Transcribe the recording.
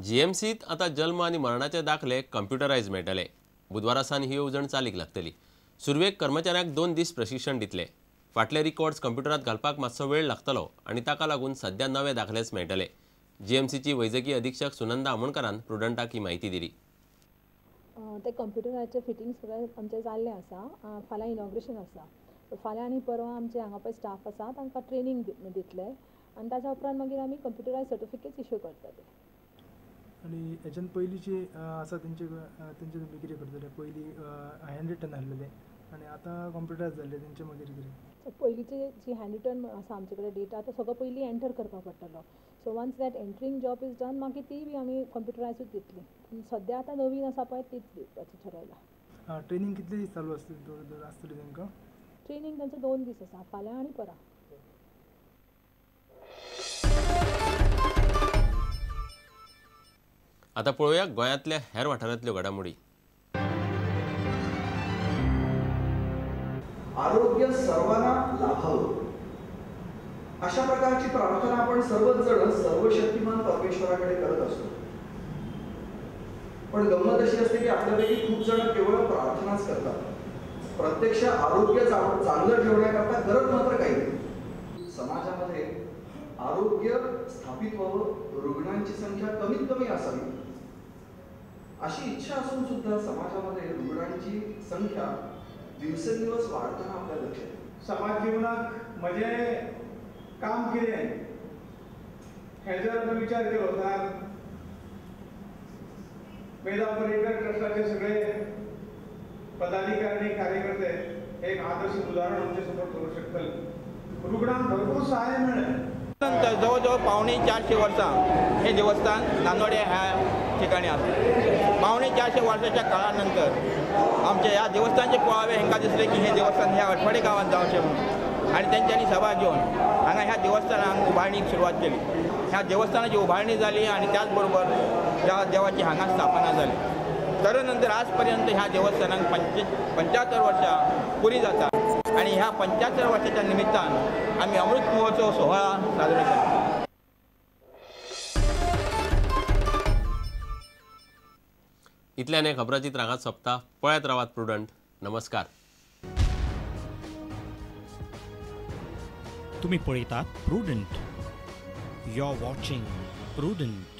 जीएमसीत आता जन्म आणि मरणाचे दाखले कम्प्युटरायज मेळटले। बुधवारासान ही येवजण चालीक लागतली। सुरवेक कर्मचाऱ्यांक 2 दीस प्रशिक्षण दितले। फाटले रिकॉर्ड्स कम्प्युटरात घालपाक मातसो वेळ लागतलो आणि ताका लागून सध्या नवे दाखलेच मेळटले। जीएमसीची वैजकी अधीक्षक सुनंदा आमोणकरान प्रुडंटाक ही माहिती दिली। ते कम्प्युटराचे फिटिंग्स सगळे आमचे जाल्ले आसा। फाल्यां इनॉग्रेशन आसा। फाल्यां आनी परवा आमचे हांगा पळय स्टाफ आसा तांकां ट्रेनिंग दितले आनी ताच्या उपरांत मागीर आमी कम्प्युटरायज सर्टिफिकेट्स इश्यू करतले। आणि हेच्यान पयलींचे आसा तेंचे तुमी कितें करतले? पयलीं हँड रिटन आसलेले आनी आतां कम्प्युटरायज जाल्ले तेंचे मागीर कितें? पयलींचे जी हँड रिटन आसा आमचे कडेन डेटा तो सगळो पयलीं एंटर करपाक पडटलो। So once that entering job is done मागीर ती बी आमी कम्प्युटरायजूच दितली। सद्या आतां नवीन आसा पळय तीच दिवपाची ठरयला। ट्रेनिंग कितले दीस चालू आसतली तांकां? ट्रेनिंग तांचो 2 दीस आसा, फाल्यां आनी परवा। आता पळोवया गोंयांतल्या हेर वाठारांतल्यो घडामोडी। आरोग्य सर्वांना लाभावं अशा प्रकारची प्रार्थना आपण सर्वच जण सर्वशक्तिमान परमेश्वराकडे करत असतो। पण गंमत अशी असते की आपल्यापैकी खूप जण केवळ प्रार्थनाच करतात, प्रत्यक्ष आरोग्य चांगलं ठेवण्याकरता करत मात्र काही नाही। समाजामध्ये आरोग्य स्थापित व्हावं, रुग्णांची संख्या कमीत कमी असावी अशी इच्छा असून सुद्धा समाजामध्ये रुग्णांची संख्या दिवसेंदिवस वाढताना आपल्याला लक्षात येते। समाज जीवनात म्हणजे काम कितें हे जर आमी विचार केलो जाल्यार वेदा पर्यटन ट्रस्टाचे सगळे पदाधिकारी कार्यकर्ते एक आदर्श उदाहरण आमचे समोर दवरूंक शकतले। रुग्णांक भरपूर सहाय्य मेळ्ळें। जवळजवळ 450 वर्सां हे देवस्थान नानोडे ह्या ठिकाणी आसा। 450 वर्साच्या काळानंतर आमच्या ह्या देवस्थानचे पुळावे हांकां दिसले की हे देवस्थान ह्या अठवडे गांवांत जावचें म्हणून, आनी तेंच्यांनी सभा घेवन हांगा ह्या देवस्थानाक उबारणीक सुरवात केली। ह्या देवस्थानाची उबारणी जाली आणि त्याच बरोबर ह्या देवाची हांगा स्थापना जाली। तदनंतर आज पर्यंत ह्या देवस्थानाक 75 वर्सां पुरी जाता आणि ह्या 75 वर्षाच्या निमित्तान आम्ही अमृत महोत्सव सोहळा साजरा करतो। इतल्यान खबराची रांगात सोंपता। पळयत रावात प्रुडंट। नमस्कार। तुम्ही पळयतात prudent. You are watching prudent.